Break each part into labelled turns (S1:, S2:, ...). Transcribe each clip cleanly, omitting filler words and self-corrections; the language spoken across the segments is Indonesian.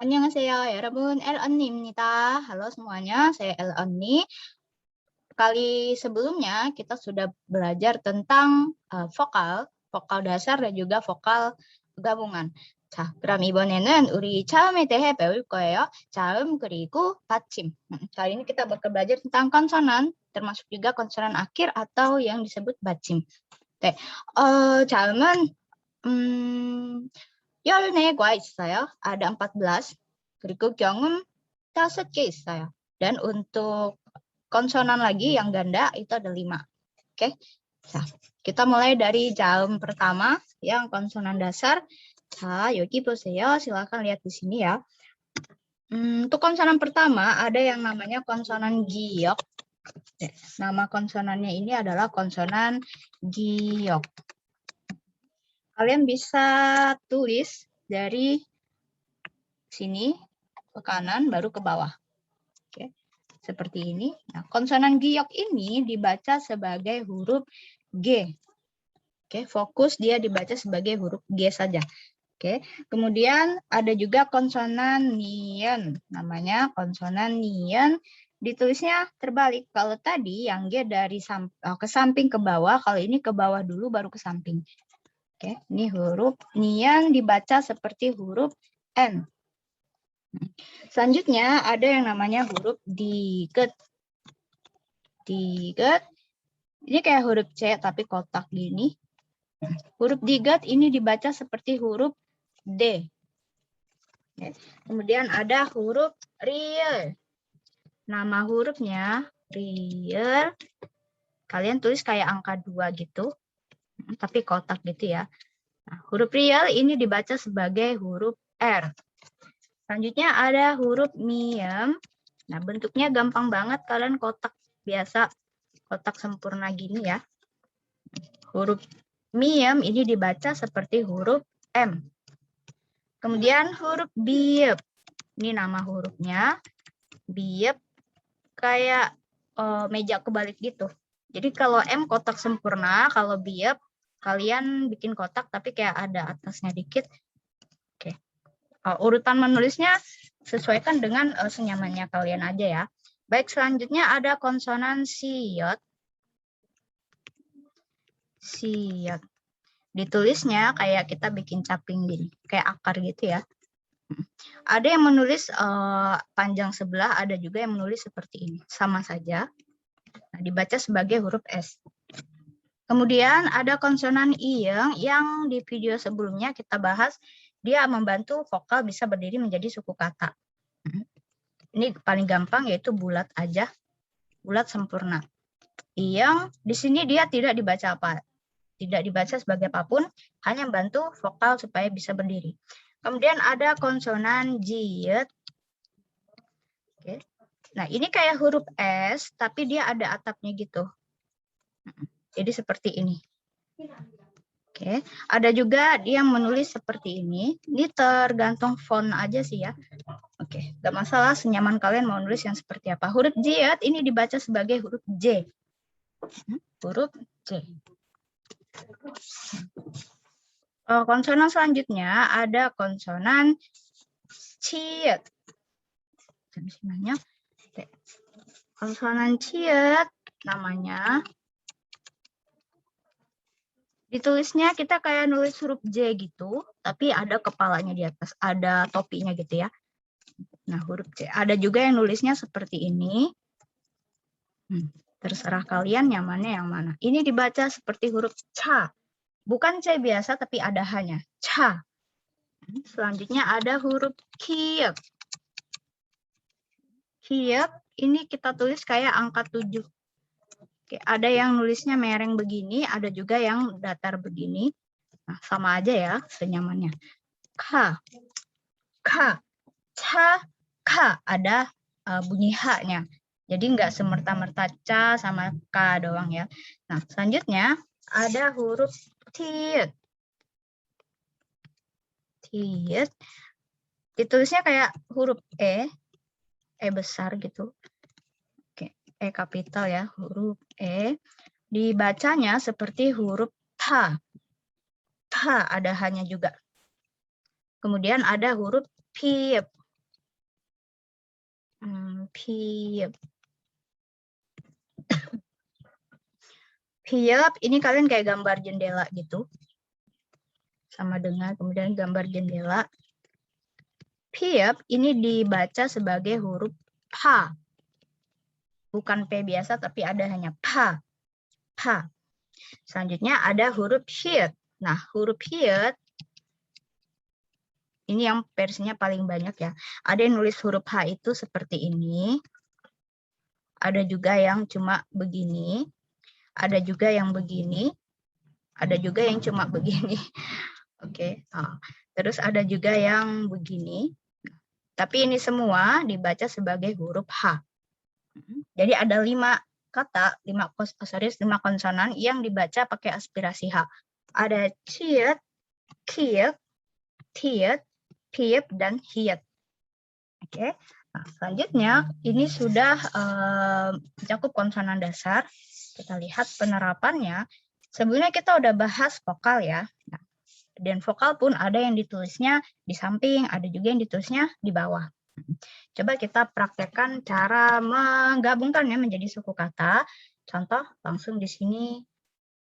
S1: 안녕하세요, 여러분. 언니입니다. Halo semuanya, saya 언니. Kali sebelumnya kita sudah belajar tentang vokal, vokal dasar dan juga vokal gabungan. 자, 그럼 이번에는 우리 차음에 대해 배울 거예요. 차음 그리고 받침. Kali ini kita bakal belajar tentang konsonan, termasuk juga konsonan akhir atau yang disebut 받침. 네, 차음은 14과 있어요. Ada 14. 그리고 경음 5개 있어요. Dan untuk konsonan lagi yang ganda itu ada 5. Oke. Nah, kita mulai dari jaum pertama yang konsonan dasar. 자, 여기 보세요. Silakan lihat di sini ya. Untuk konsonan pertama ada yang namanya konsonan giok. Nama konsonannya ini adalah konsonan giok. Kalian bisa tulis dari sini ke kanan baru ke bawah. Oke. Seperti ini. Nah, konsonan giok ini dibaca sebagai huruf G. Oke, fokus dia dibaca sebagai huruf G saja. Oke. Kemudian ada juga konsonan nian. Namanya konsonan nian. Ditulisnya terbalik. Kalau tadi yang G dari ke samping ke bawah, kalau ini ke bawah dulu baru ke samping. Oke, ini huruf nian dibaca seperti huruf N. Selanjutnya ada yang namanya huruf diget. Diget. Ini kayak huruf C tapi kotak gini. Huruf diget ini dibaca seperti huruf D. Kemudian ada huruf riel. Nama hurufnya riel. Kalian tulis kayak angka 2 gitu. Tapi kotak gitu ya. Nah, huruf riel ini dibaca sebagai huruf R. Selanjutnya ada huruf miem. Nah, bentuknya gampang banget, kalian kotak biasa, kotak sempurna gini ya. Huruf miem ini dibaca seperti huruf M. Kemudian huruf biep. Ini nama hurufnya. Biep kayak meja kebalik gitu. Jadi kalau M kotak sempurna, kalau biep kalian bikin kotak tapi kayak ada atasnya dikit. Oke. Urutan menulisnya sesuaikan dengan senyamannya kalian aja ya. Baik, selanjutnya ada konsonan siot. Siot. Ditulisnya kayak kita bikin caping gini, kayak akar gitu ya. Ada yang menulis panjang sebelah, ada juga yang menulis seperti ini. Sama saja. Nah, dibaca sebagai huruf S. Kemudian ada konsonan iyeng yang di video sebelumnya kita bahas. Dia membantu vokal bisa berdiri menjadi suku kata. Ini paling gampang yaitu bulat aja. Bulat sempurna. Yang di sini dia tidak dibaca apa. Tidak dibaca sebagai apapun. Hanya membantu vokal supaya bisa berdiri. Kemudian ada konsonan jiet. Oke. Nah ini kayak huruf S. Tapi dia ada atapnya gitu. Jadi seperti ini. Oke, ada juga yang menulis seperti ini. Ini tergantung font aja sih ya. Oke, nggak masalah senyaman kalian mau nulis yang seperti apa. Huruf J ini dibaca sebagai huruf J. Huruf J. Konsonan selanjutnya ada konsonan ciet. Konsonan ciet namanya. Ditulisnya kita kayak nulis huruf J gitu, tapi ada kepalanya di atas, ada topinya gitu ya. Nah, huruf C. Ada juga yang nulisnya seperti ini. Terserah kalian nyamannya yang mana. Ini dibaca seperti huruf ca. Bukan C biasa, tapi ada hanya. Ca. Selanjutnya ada huruf kiep. Kiep, ini kita tulis kayak angka 7. Oke, ada yang nulisnya mereng begini, ada juga yang datar begini. Nah, sama aja ya senyamannya. K, K, ca, K. Ada bunyi H-nya. Jadi nggak semerta-merta ca sama K doang ya. Nah, selanjutnya ada huruf tiet. Tiet. Ditulisnya kayak huruf E besar gitu. Oke, E kapital ya, huruf E. Dibacanya seperti huruf T. T ada hanya juga. Kemudian ada huruf piep. Piep. Piep, ini kalian kayak gambar jendela gitu. Sama dengan kemudian gambar jendela. Piep ini dibaca sebagai huruf P. Bukan P biasa, tapi ada hanya P. P. Selanjutnya ada huruf Hiet. Nah, huruf Hiet ini yang versinya paling banyak ya. Ada yang nulis huruf H itu seperti ini. Ada juga yang cuma begini. Ada juga yang begini. Ada juga yang cuma begini. Oke. Nah, terus ada juga yang begini. Tapi ini semua dibaca sebagai huruf H. Jadi ada 5 kata, 5 konsonan yang dibaca pakai aspirasi H. Ada ciet, kiet, tiet, piep, dan hiet. Oke. Nah, selanjutnya ini sudah mencakup konsonan dasar. Kita lihat penerapannya. Sebelumnya kita udah bahas vokal ya. Nah, dan vokal pun ada yang ditulisnya di samping, ada juga yang ditulisnya di bawah. Coba kita praktekkan cara menggabungkannya menjadi suku kata. Contoh langsung di sini,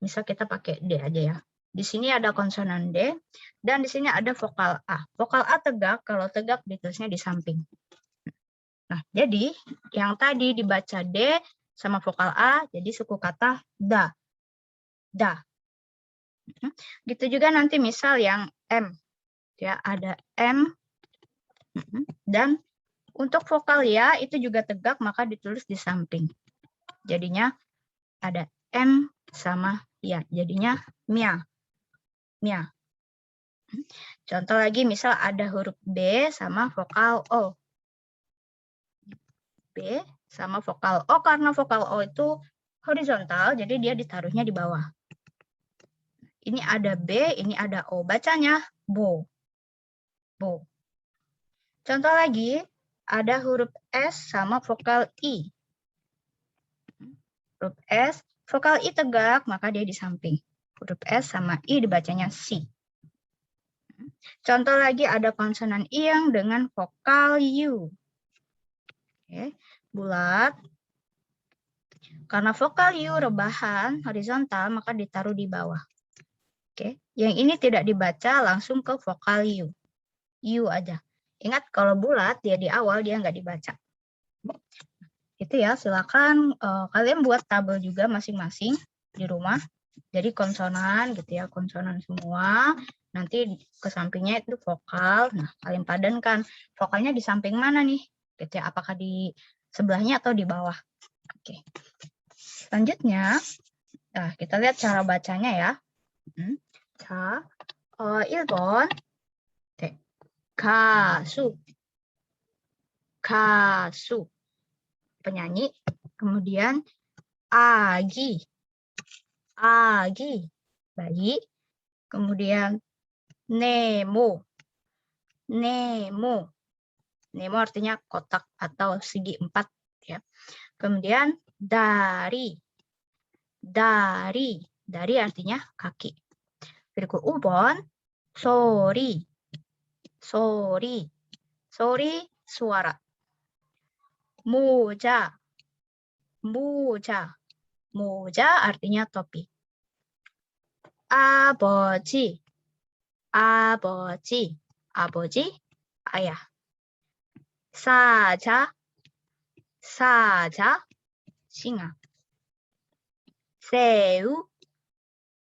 S1: misal kita pakai D aja ya. Di sini ada konsonan D, dan di sini ada vokal A. Vokal A tegak, kalau tegak ditulisnya di samping. Nah, jadi yang tadi dibaca D sama vokal A, jadi suku kata da. Da. Gitu juga nanti misal yang M. Ya, ada M. Dan untuk vokal ya, itu juga tegak, maka ditulis di samping. Jadinya ada M sama ya, jadinya mia. Mia. Contoh lagi, misal ada huruf B sama vokal O. B sama vokal O, karena vokal O itu horizontal, jadi dia ditaruhnya di bawah. Ini ada B, ini ada O. Bacanya bo. Bo. Contoh lagi, ada huruf S sama vokal I. Huruf S, vokal I tegak, maka dia di samping. Huruf S sama I dibacanya si. Contoh lagi ada konsonan ing dengan vokal U. Oke, bulat. Karena vokal U rebahan horizontal, maka ditaruh di bawah. Oke, yang ini tidak dibaca langsung ke vokal U. U aja. Ingat kalau bulat dia di awal dia nggak dibaca. Itu ya, silakan kalian buat tabel juga masing-masing di rumah. Jadi konsonan gitu ya, konsonan semua. Nanti ke sampingnya itu vokal. Nah, kalian padankan vokalnya di samping mana nih? Gitu ya, apakah di sebelahnya atau di bawah? Oke. Selanjutnya, nah, kita lihat cara bacanya ya. 자, 1번. 네. 가수. 가수. Penyanyi. Kemudian 아기. 아기. Bayi. Kemudian 네모. 네모. Nemo artinya kotak atau segi 4 ya. Kemudian 다리. 다리. 다리 artinya kaki. 그리고 5번 소리. 소리. 소리 suara. 모자. 모자. 모자 artinya topi. 아버지. 아버지. 아버지 ayah. 사자. 사자 singa. 새우.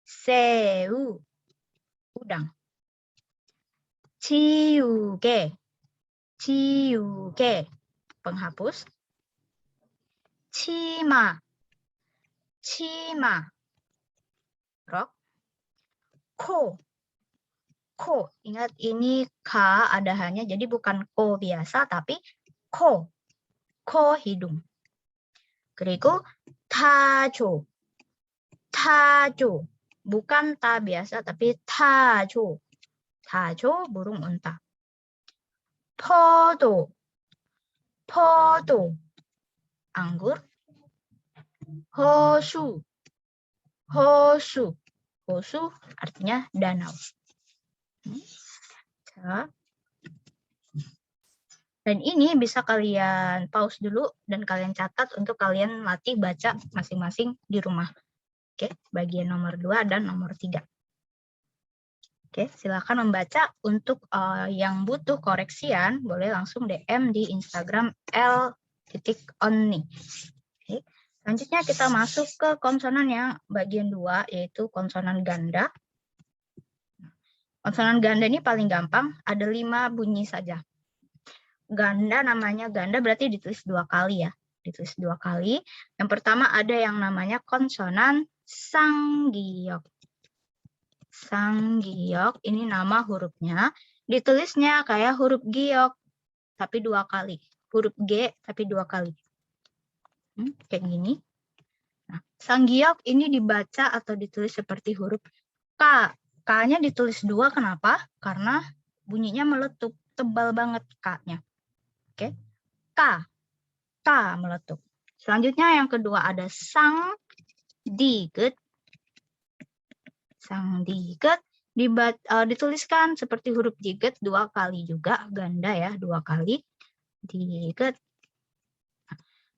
S1: 새우 udang. 지우개. 지우개 penghapus. 치마. 치마 rok. 코. 코. Ingat ini K ada hanya, jadi bukan ko biasa, tapi ko. Ko hidung. 그리고 타조. 타조. Bukan ta biasa, tapi 타조. 타조 burung unta. 포도. 포도. anggur. 호수. 호수. 호수 artinya danau. 자, Dan ini bisa kalian pause dulu dan kalian catat untuk kalian latih baca masing-masing di rumah. Oke, bagian nomor 2 dan nomor 3. Oke, silakan membaca. Untuk yang butuh koreksian, boleh langsung DM di Instagram L.Onni. Oke, selanjutnya kita masuk ke konsonan yang bagian 2, yaitu konsonan ganda. Konsonan ganda ini paling gampang, ada 5 bunyi saja. Ganda namanya ganda berarti ditulis 2 kali ya. Ditulis 2 kali. Yang pertama ada yang namanya konsonan sanggiok. Sanggiok ini nama hurufnya. Ditulisnya kayak huruf giok, tapi 2 kali. Huruf G, tapi 2 kali. Kayak gini. Nah, sanggiok ini dibaca atau ditulis seperti huruf K. K-nya ditulis 2, kenapa? Karena bunyinya meletup, tebal banget K-nya. Oke, K. K meletup. Selanjutnya yang kedua ada sang diget. Sang diget dituliskan seperti huruf diget 2 kali juga, ganda ya, 2 kali. Diget.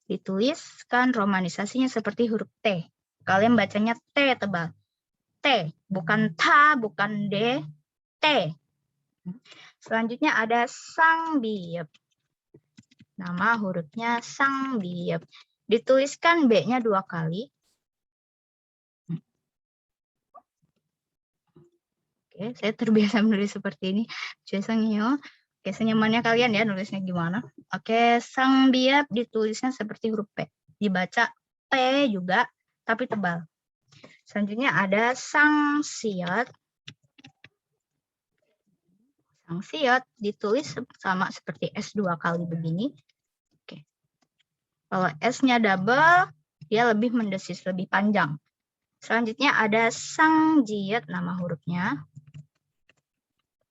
S1: Dituliskan romanisasinya seperti huruf T. Kalian bacanya T tebal. T, bukan ta, bukan D, T. Selanjutnya ada sang biep. Nama hurufnya sang biep. Dituliskan B-nya 2 kali. Oke, saya terbiasa menulis seperti ini. Biasanya, oke, senyamannya kalian ya nulisnya gimana. Oke, sang biep ditulisnya seperti huruf P. Dibaca P juga, tapi tebal. Selanjutnya ada sang siot. Sang siot ditulis sama seperti S 2 kali begini. Oke. Kalau S-nya double, dia lebih mendesis, lebih panjang. Selanjutnya ada sang jiet, nama hurufnya.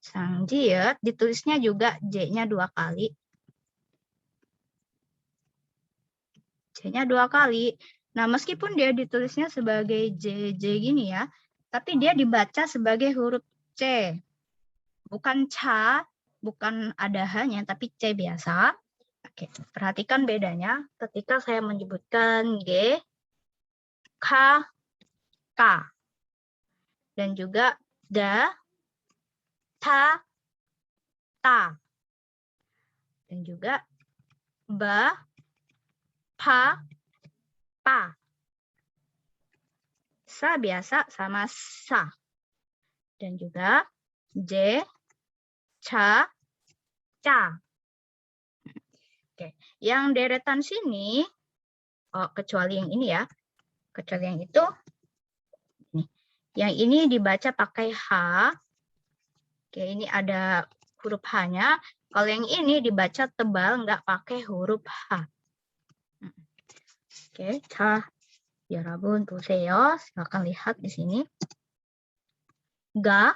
S1: Sang jiet ditulisnya juga J-nya 2 kali. J-nya 2 kali. Nah, meskipun dia ditulisnya sebagai JJ gini ya, tapi dia dibaca sebagai huruf C. Bukan ca, bukan ada hanya, tapi C biasa. Oke, perhatikan bedanya ketika saya menyebutkan G, K, K. Dan juga da, ta, ta. Dan juga ba, pa, pa. Sa biasa sama sa. Dan juga J, ca, ca. Oke, yang deretan sini, kecuali yang ini ya, kecuali yang itu, nih. Yang ini dibaca pakai H. Oke, ini ada huruf H-nya. Kalau yang ini dibaca tebal, nggak pakai huruf H. Oke, 자, 여러분 보세요. Silakan lihat di sini. Ga,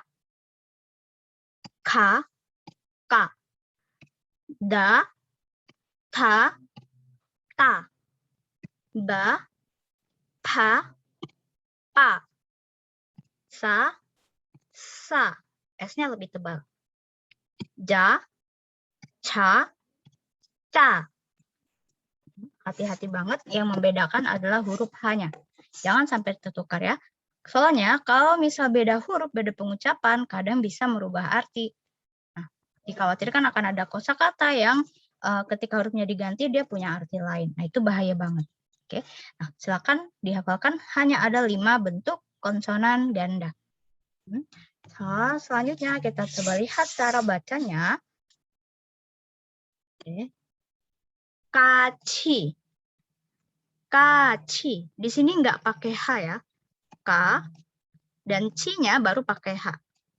S1: ka, ka. Da, ta, ta. Ba, pa, pa. Sa, sa. S-nya lebih tebal. Ja, ca, ca. Hati-hati banget, yang membedakan adalah huruf H-nya. Jangan sampai tertukar ya. Soalnya kalau misal beda huruf, beda pengucapan, kadang bisa merubah arti. Nah, dikhawatirkan akan ada kosakata yang ketika hurufnya diganti dia punya arti lain. Nah, itu bahaya banget. Oke. Nah, silakan dihafalkan, hanya ada 5 bentuk konsonan ganda. So, selanjutnya kita coba lihat cara bacanya. Oke. Kaci. Kaci. Di sini nggak pakai H ya. K dan C-nya baru pakai H.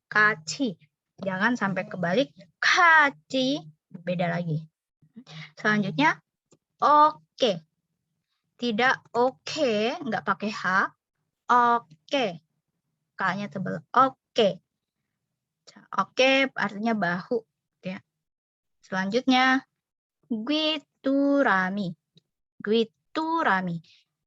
S1: Kaci. Jangan sampai kebalik. Kaci. Beda lagi. Selanjutnya, oke. Tidak oke, nggak pakai H. Oke. K-nya tebal. Oke. Oke artinya bahu. Ya. Selanjutnya, Gwiturami. Gwiturami.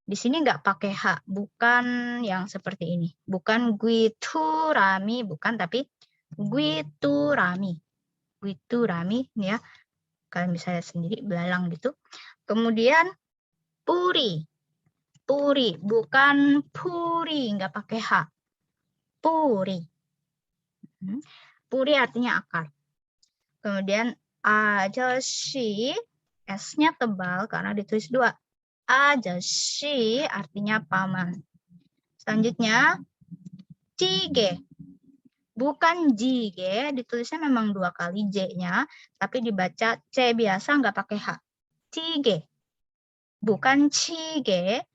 S1: Di sini nggak pakai H, bukan yang seperti ini. Bukan Gwiturami, bukan, tapi Gwiturami. Gwiturami, ini ya. Kalian bisa lihat sendiri, belalang gitu. Kemudian puri. Puri, bukan puri, nggak pakai H. Puri. Puri artinya akar. Kemudian ajashi, S-nya tebal karena ditulis 2. Ajashi artinya paman. Selanjutnya, jige. Bukan jige, ditulisnya memang 2 kali J-nya, tapi dibaca C biasa, nggak pakai H. Jige. Bukan cige,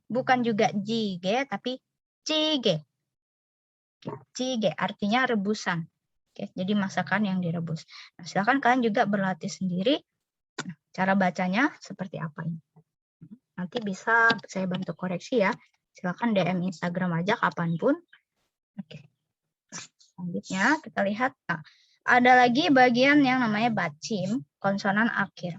S1: bukan juga jige, tapi jige. Jige artinya rebusan. Oke, jadi masakan yang direbus. Nah, silakan kalian juga berlatih sendiri. Nah, cara bacanya seperti apa ini. Nanti bisa saya bantu koreksi ya. Silakan DM Instagram aja kapanpun. Oke. Selanjutnya kita lihat. Nah, ada lagi bagian yang namanya bacim, konsonan akhir.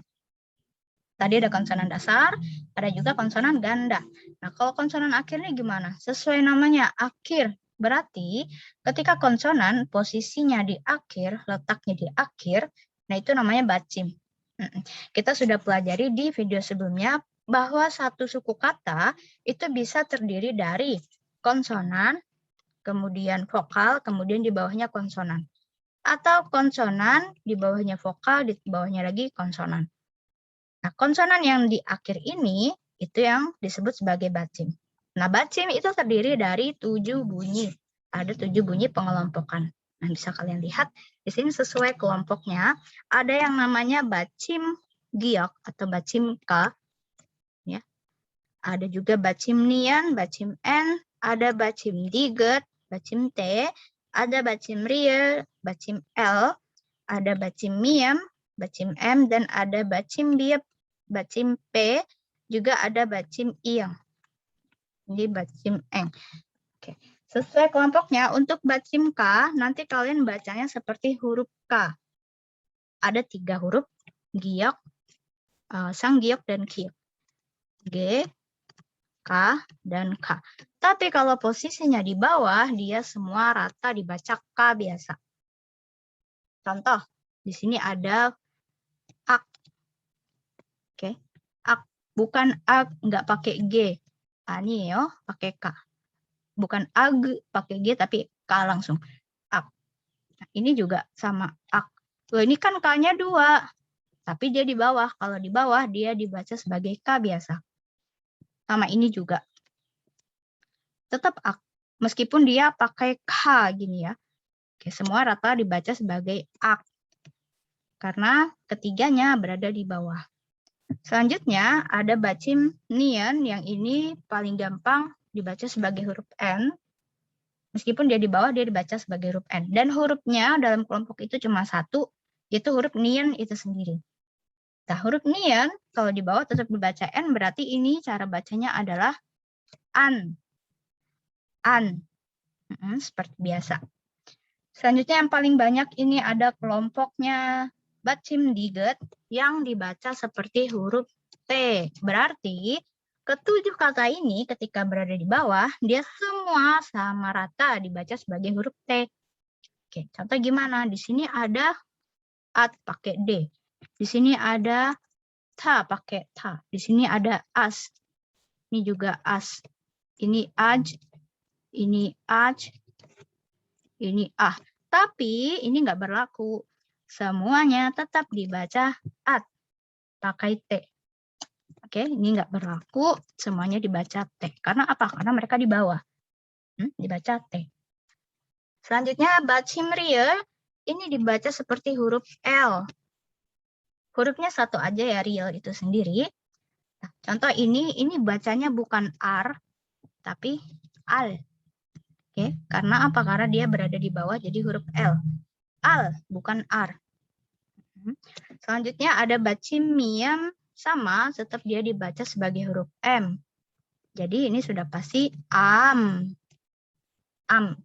S1: Tadi ada konsonan dasar, ada juga konsonan ganda. Nah, kalau konsonan akhir ini gimana? Sesuai namanya, akhir. Berarti ketika konsonan posisinya di akhir, letaknya di akhir, nah itu namanya bacim. Kita sudah pelajari di video sebelumnya bahwa satu suku kata itu bisa terdiri dari konsonan, kemudian vokal, kemudian di bawahnya konsonan. Atau konsonan, di bawahnya vokal, di bawahnya lagi konsonan. Nah, konsonan yang di akhir ini, itu yang disebut sebagai bacim. Nah, bacim itu terdiri dari 7 bunyi. Ada 7 bunyi pengelompokan. Nah, bisa kalian lihat, di sini sesuai kelompoknya, ada yang namanya bacim giok atau bacim K. Ya. Ada juga bacim nian, bacim N, ada bacim diget, bacim T, ada bacim riel, bacim L, ada bacim miam, bacim M, dan ada bacim biep, bacim P, juga ada bacim iang. Ini bacim eng. Oke. Sesuai kelompoknya, untuk bacim K, nanti kalian bacanya seperti huruf K. Ada 3 huruf, giok, sang giok, dan kiok. G, K, dan K. Tapi kalau posisinya di bawah, dia semua rata dibaca K biasa. Contoh, di sini ada ak. Oke, ak. Bukan ak, nggak pakai G. Ini yo, pakai K. Bukan ag, pakai G, tapi K langsung. Ak. Nah, ini juga sama ak. Loh, ini kan K-nya 2. Tapi dia di bawah. Kalau di bawah, dia dibaca sebagai K biasa. Sama ini juga. Tetap ak. Meskipun dia pakai K gini ya. Oke, semua rata dibaca sebagai ak. Karena ketiganya berada di bawah. Selanjutnya ada bacim nian, yang ini paling gampang dibaca sebagai huruf N. Meskipun dia di bawah, dia dibaca sebagai huruf N. Dan hurufnya dalam kelompok itu cuma 1, yaitu huruf nian itu sendiri. Nah, huruf nian kalau di bawah tetap dibaca N, berarti ini cara bacanya adalah an. An. Seperti biasa. Selanjutnya yang paling banyak ini ada kelompoknya bacim diget yang dibaca seperti huruf T. Berarti ketujuh kata ini ketika berada di bawah, dia semua sama rata dibaca sebagai huruf T. Oke, contoh gimana? Di sini ada at pakai D. Di sini ada ta pakai ta. Di sini ada as. Ini juga as. Ini aj. Ini aj. Ini ah. Tapi ini nggak berlaku. Semuanya tetap dibaca at. Pakai T. Oke, ini nggak berlaku. Semuanya dibaca T. Karena apa? Karena mereka di bawah. Dibaca T. Selanjutnya, bacim riel. Ini dibaca seperti huruf L. Hurufnya satu aja ya, riel itu sendiri. Nah, contoh ini bacanya bukan R, tapi al. Oke, karena apa? Karena dia berada di bawah, jadi huruf L. Al, bukan R. Selanjutnya ada bacim miam, sama, tetap dia dibaca sebagai huruf M. Jadi ini sudah pasti am. Am.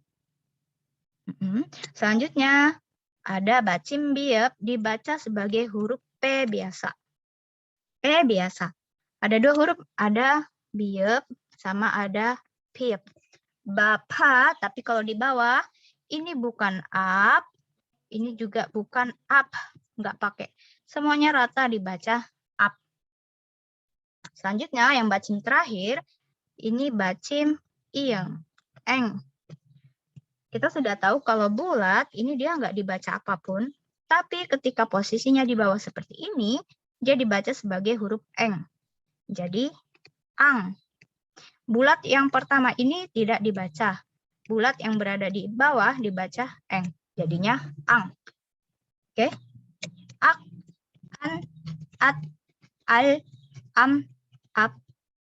S1: Selanjutnya ada bacim biep, dibaca sebagai huruf P biasa. P biasa. Ada 2 huruf, ada biep sama ada piep. Bapak, tapi kalau di bawah, ini bukan up, ini juga bukan up, nggak pakai. Semuanya rata dibaca up. Selanjutnya yang bacim terakhir, ini bacim ing, eng. Kita sudah tahu kalau bulat ini dia nggak dibaca apapun, tapi ketika posisinya di bawah seperti ini, dia dibaca sebagai huruf eng. Jadi ang. Bulat yang pertama ini tidak dibaca. Bulat yang berada di bawah dibaca eng. Jadinya ang. Oke. Ak, an, at, al, am, ap,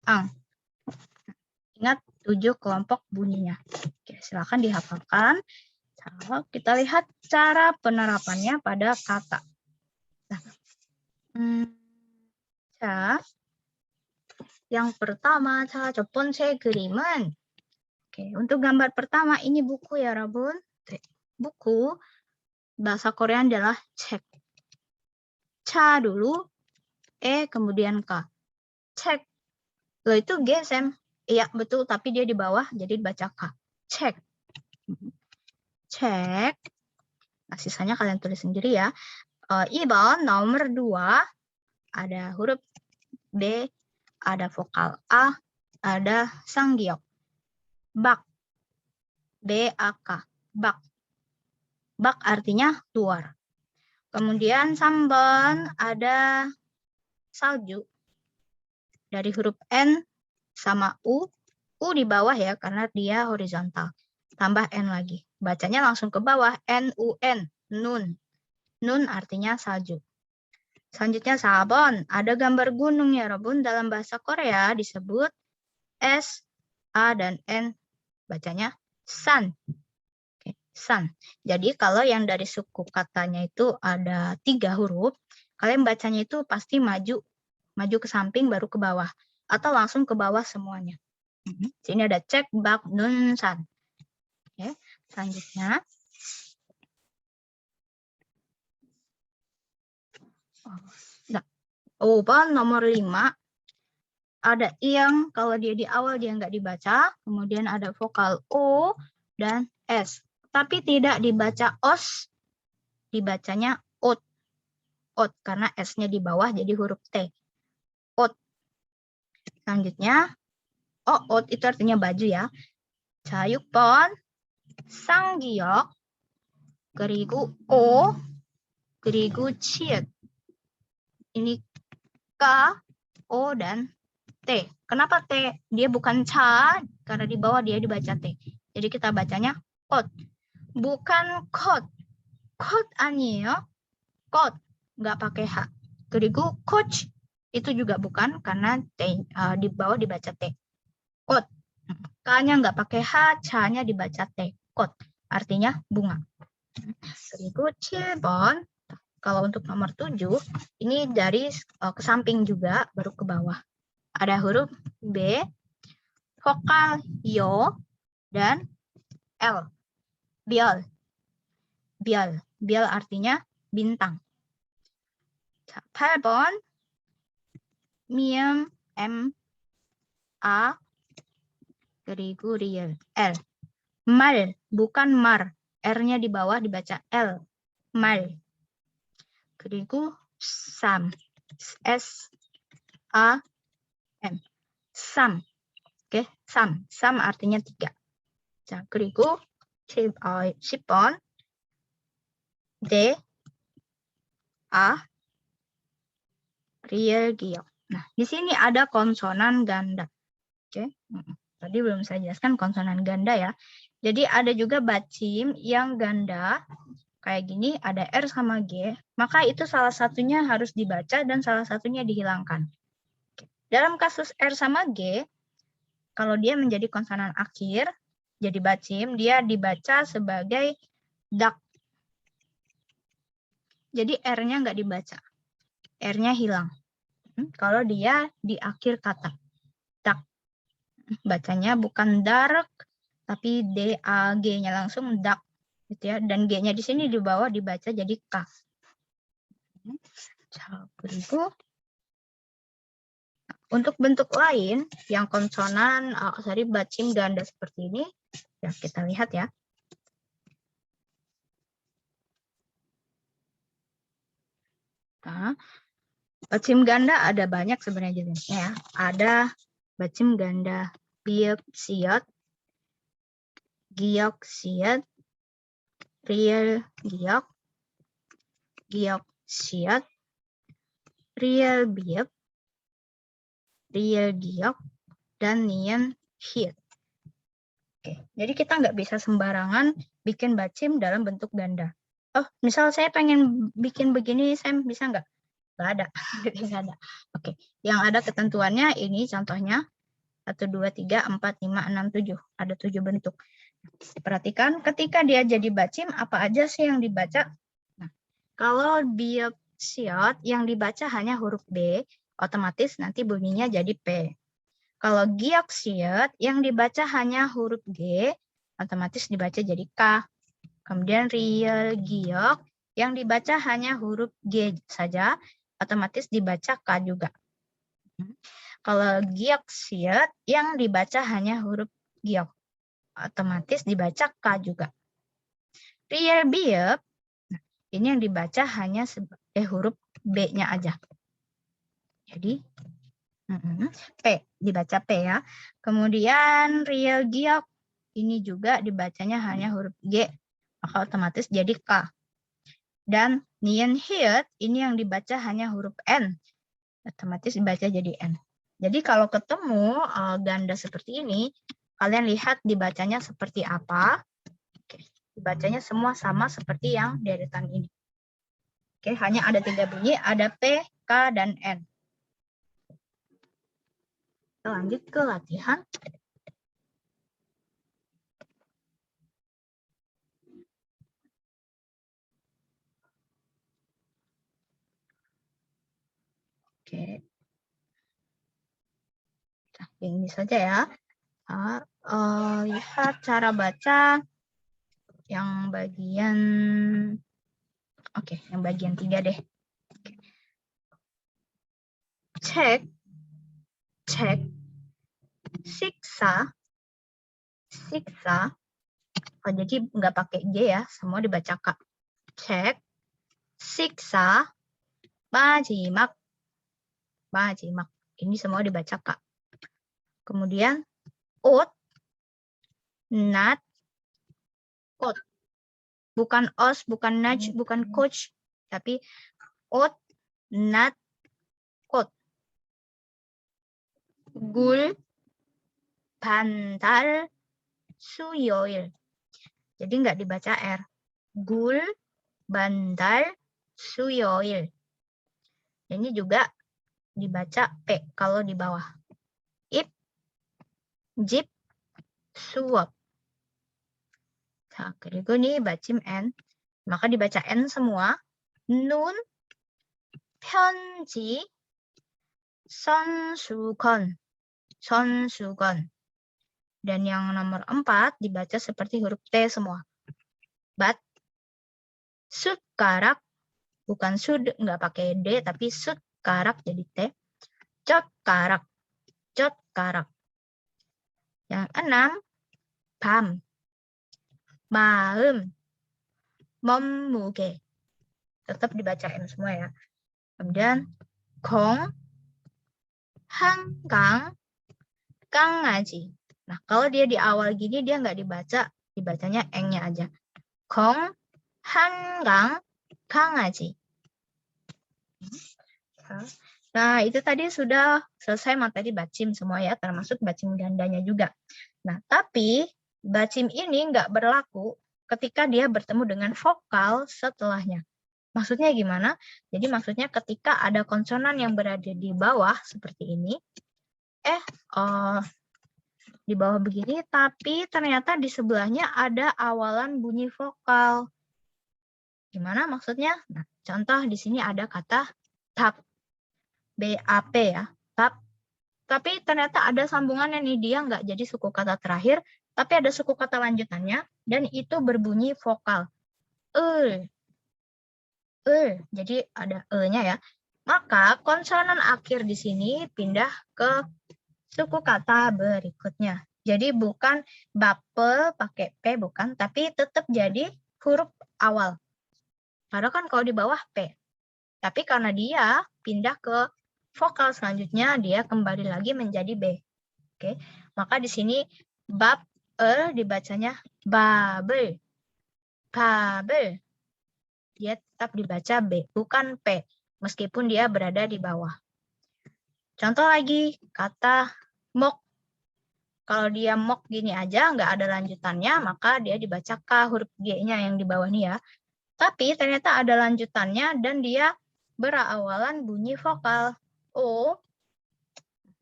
S1: ang. Ingat 7 kelompok bunyinya. Oke, silakan dihafalkan. Kita lihat cara penerapannya pada kata. Yang pertama, 첫 번째 그림은. Oke, untuk gambar pertama ini buku ya, 여러분. Buku bahasa Korea adalah 책. 차 dulu, kemudian K. Cek. Loh itu GSM. Iya, betul, tapi dia di bawah, jadi dibaca K. Cek. Cek. Nah, sisanya kalian tulis sendiri ya. 2번, nomor 2, ada huruf B, ada vokal A, ada sanggiok. Bak. B-A-K. Bak. Bak artinya luar. Kemudian 3번, ada salju. Dari huruf N sama U di bawah ya, karena dia horizontal. Tambah N lagi. Bacanya langsung ke bawah, N-U-N, nun. Nun artinya salju. Selanjutnya 4번, ada gambar gunung ya, Robun. Dalam bahasa Korea disebut S, A, dan N. Bacanya san. Oke, san. Jadi kalau yang dari suku katanya itu ada 3 huruf, kalian bacanya itu pasti maju ke samping baru ke bawah. Atau langsung ke bawah semuanya. Sini ada cek, bak, nun, san. Oke, selanjutnya. Nah, 5번, nomor 5. Ada yang kalau dia di awal dia nggak dibaca. Kemudian ada vokal O dan S. Tapi tidak dibaca os. Dibacanya ot. Ot, karena S-nya di bawah jadi huruf T. Ot. Selanjutnya, ot itu artinya baju ya. 자, 6번. 쌍기역. 그리고 O. 그리고 치읓. Ini K, O, dan T. Kenapa T? Dia bukan ca, karena di bawah dia dibaca T. Jadi kita bacanya kot. Bukan kot. Kot 아니에요. Kot. Nggak pakai H. 그리고 coach. Itu juga bukan, karena T, di bawah dibaca T. Kot. K-nya nggak pakai H, ca-nya dibaca T. Kot. Artinya bunga. 그리고 7번. Kalau untuk nomor 7, ini dari ke samping juga, baru ke bawah. Ada huruf B, vokal yo, dan L. Bial. Bial. Bial artinya bintang. 8번. 미음, M, A, 그리고 리을, L. Mal, bukan mar. R-nya di bawah dibaca L. Mal. 그리고 sam. S, A, M. Sam. Oke, sam. Sam artinya 3. 자, 그리고 10번. D, A, 리을, 기역. Nah, di sini ada konsonan ganda. Oke. Tadi belum saya jelaskan konsonan ganda ya. Jadi ada juga bacim yang ganda. Kayak gini, ada R sama G. Maka itu salah satunya harus dibaca dan salah satunya dihilangkan. Dalam kasus R sama G, kalau dia menjadi konsonan akhir, jadi bacim, dia dibaca sebagai dak. Jadi R-nya nggak dibaca. R-nya hilang. Kalau dia di akhir kata. Dak. Bacanya bukan dark, tapi D-A-G-nya langsung dak. Gitu ya. Dan G-nya di sini di bawah dibaca jadi K. 그리고 untuk bentuk lain yang konsonan sorry bacim ganda seperti ini, ya kita lihat ya. Nah, bacim ganda ada banyak sebenarnya jenisnya ya. Ada bacim ganda biok siot, giok siot, real giok, giok siot, real biok, real giok, dan nian hiot. Oke, jadi kita nggak bisa sembarangan bikin bacim dalam bentuk ganda. Oh, misal saya pengen bikin begini, Sam, bisa nggak? Nggak ada. Nggak ada. Oke, yang ada ketentuannya ini contohnya 1, 2, 3, 4, 5, 6, 7. Ada 7 bentuk. Perhatikan ketika dia jadi bacim, apa aja sih yang dibaca? Nah, kalau biopsiot yang dibaca hanya huruf B, otomatis nanti bunyinya jadi P. Kalau gioksiot yang dibaca hanya huruf G, otomatis dibaca jadi K. Kemudian real giok yang dibaca hanya huruf G saja, otomatis dibaca K juga. Kalau gioksiot yang dibaca hanya huruf giok, otomatis dibaca K juga. Real biok, ini yang dibaca hanya huruf B-nya aja. Jadi P, dibaca P ya. Kemudian real giok, ini juga dibacanya hanya huruf G, maka otomatis jadi K. Dan nian hiot, ini yang dibaca hanya huruf N, otomatis dibaca jadi N. Jadi kalau ketemu ganda seperti ini, kalian lihat dibacanya seperti apa. Oke, dibacanya semua sama seperti yang deretan ini. Oke, hanya ada 3 bunyi, ada P, K, dan N. Kita lanjut ke latihan. Oke. Nah, ini saja ya. Lihat cara baca yang bagian, yang bagian 3 deh. Cek, siksa. Oh, jadi nggak pakai G ya, semua dibaca K. Cek, siksa, majimak. Ini semua dibaca K. Kemudian ut, nat, kot. Bukan os, bukan naj, bukan coach, tapi ut, nat, kot. Gul, bantal, suyoil. Jadi nggak dibaca R. Gul, bantal, suyoil. Ini juga dibaca P kalau di bawah. Ip, jip, suap. Nah, ketiga nih bacim N. Maka dibaca N semua. Nun, 편지, 선수건. Dan yang nomor 4 dibaca seperti huruf T semua. Bat, sutkarak, bukan sud, nggak pakai D, tapi sutkarak jadi T. Cotkarak. Yang 6, bam, maem, mommuge. Tetap dibaca M semua ya. Kemudian kong, hanggang, 강아지. Nah, kalau dia di awal gini dia nggak dibaca, dibacanya eng-nya aja. Kong, 한강, 강아지. Nah, itu tadi sudah selesai materi bacim semua ya, termasuk bacim gandanya juga. Nah, tapi bacim ini nggak berlaku ketika dia bertemu dengan vokal setelahnya. Maksudnya gimana? Jadi maksudnya ketika ada konsonan yang berada di bawah seperti ini, di bawah begini, tapi ternyata di sebelahnya ada awalan bunyi vokal. Gimana maksudnya? Nah, contoh di sini ada kata tap, BAP ya, tap. Tapi ternyata ada sambungannya nih, dia nggak jadi suku kata terakhir, tapi ada suku kata lanjutannya, dan itu berbunyi vokal. Jadi ada E-nya ya. Maka konsonan akhir di sini pindah ke suku kata berikutnya. Jadi bukan bape pakai P, bukan, tapi tetap jadi huruf awal. Padahal kan kalau di bawah P. Tapi karena dia pindah ke vokal selanjutnya, dia kembali lagi menjadi B. Oke, maka di sini bab dibacanya babel. Babel. Dia tetap dibaca B, bukan P, meskipun dia berada di bawah. Contoh lagi, kata mok. Kalau dia mok gini aja, nggak ada lanjutannya, maka dia dibaca K, huruf G-nya yang di bawah nih ya. Tapi ternyata ada lanjutannya dan dia berawalan bunyi vokal O,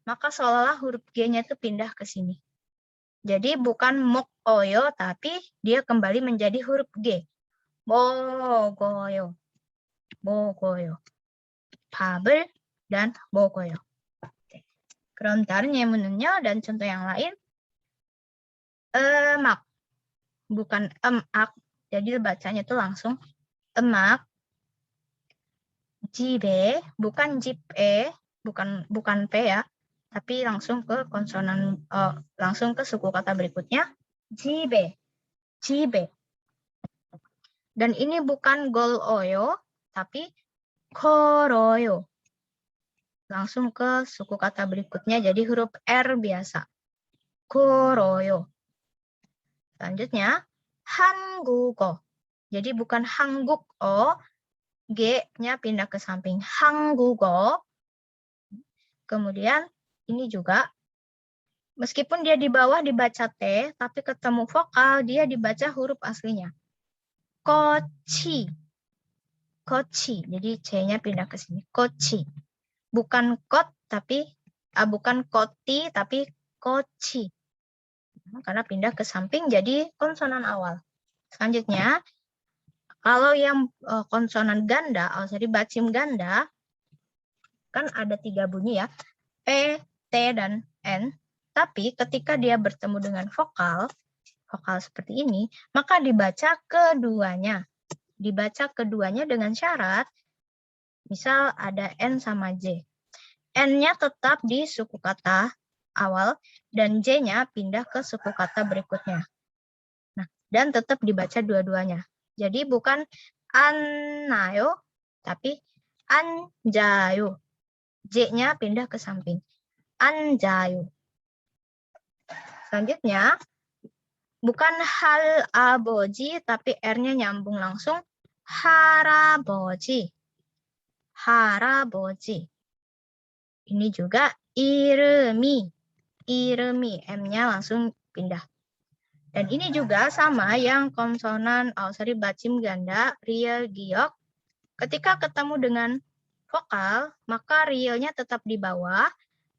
S1: maka seolah-olah huruf G-nya itu pindah ke sini. Jadi bukan mok oyo, tapi dia kembali menjadi huruf G. Bogoyo, bogoyo, 밥을 dan bogoyo. 그럼 다른 예문은요, dan contoh yang lain, emak, bukan emak, jadi bacanya itu langsung emak. Jibe, bukan jipe, bukan P ya, tapi langsung ke konsonan, langsung ke suku kata berikutnya, jibe, jibe. Dan ini bukan gol oyo, tapi koroyo. Langsung ke suku kata berikutnya, jadi huruf R biasa. Koroyo. Selanjutnya, 한국어. Jadi bukan 한국 O, G-nya pindah ke samping. 한국어. Kemudian ini juga, meskipun dia di bawah dibaca T, tapi ketemu vokal, dia dibaca huruf aslinya. Kochi. Kochi. Jadi C-nya pindah ke sini. Kochi. Bukan kot, tapi bukan koti, tapi kochi. Karena pindah ke samping jadi konsonan awal. Selanjutnya, kalau yang konsonan ganda, jadi bacim ganda, kan ada 3 bunyi ya, P, T, dan N. Tapi ketika dia bertemu dengan vokal seperti ini, maka dibaca keduanya. Dibaca keduanya dengan syarat, misal ada N sama J. N-nya tetap di suku kata awal, dan J-nya pindah ke suku kata berikutnya. Nah, dan tetap dibaca dua-duanya. Jadi bukan annayo, tapi anjayo. J-nya pindah ke samping. Anjayo. Selanjutnya, bukan halaboji, tapi R-nya nyambung langsung. Haraboji. Haraboji. Ini juga iremi. Iremi. M-nya langsung pindah. Dan ini juga sama yang konsonan, bacim ganda, riel, giok. Ketika ketemu dengan vokal, maka rielnya tetap di bawah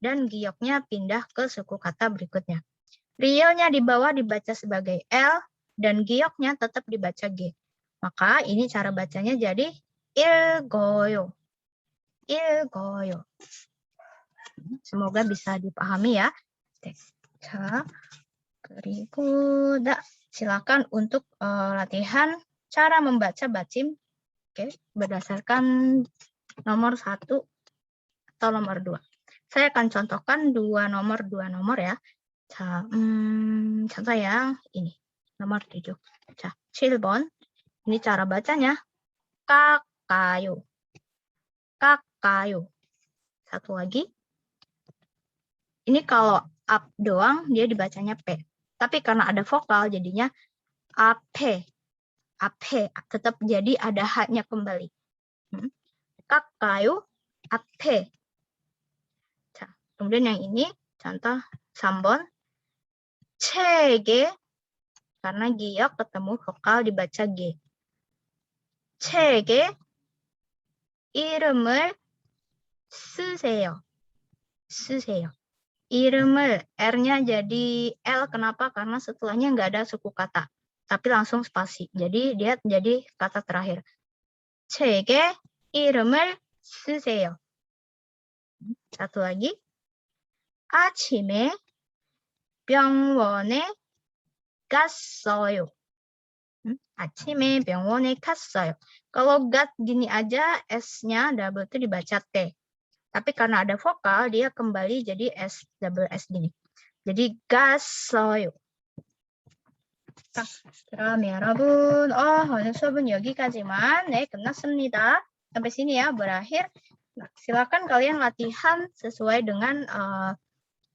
S1: dan gioknya pindah ke suku kata berikutnya. Rielnya di bawah dibaca sebagai L dan gioknya tetap dibaca G. Maka ini cara bacanya jadi ilgoyo. Ilgoyo. Semoga bisa dipahami ya. 자, 그리고 silakan untuk latihan cara membaca bacim, berdasarkan nomor 1 atau nomor 2. Saya akan contohkan dua nomor ya. 자, contoh yang ini, nomor 7. 자, 7번. Ini cara bacanya. Kakayo. Kakayo. Satu lagi. Ini kalau up doang, dia dibacanya P. Tapi karena ada vokal, jadinya AP. AP. Tetap jadi ada H-nya kembali. Kakayo, AP. Kemudian yang ini, contoh 3번. 책에, karena giok ketemu vokal dibaca G. 책에 이름을 쓰세요. 쓰세요. 이름을, R-nya jadi L, kenapa? Karena setelahnya nggak ada suku kata, tapi langsung spasi. Jadi dia jadi kata terakhir. 책에 이름을 쓰세요. Satu lagi. 아침에 병원에 갔어요. 아침에 병원에 갔어요. Kalau gat gini aja, S-nya double itu dibaca T. Tapi karena ada vokal, dia kembali jadi S, double S gini. jadi 갔어요. 자, 그럼 여러분, 오늘 수업은 여기까지만. 네, 끝났습니다. sampai sini ya berakhir. Nah, silakan kalian latihan sesuai dengan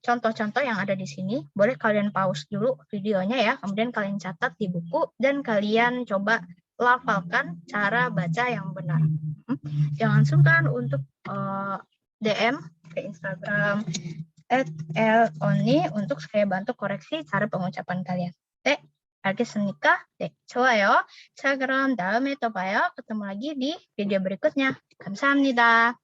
S1: contoh-contoh yang ada di sini. Boleh kalian pause dulu videonya ya, kemudian kalian catat di buku dan kalian coba lafalkan cara baca yang benar. Jangan sungkan untuk DM ke Instagram @eloni untuk saya bantu koreksi cara pengucapan kalian. 알겠습니까? 네, 좋아요. 자, 그럼 다음에 또 봐요. ketemu lagi di video berikutnya. 감사합니다.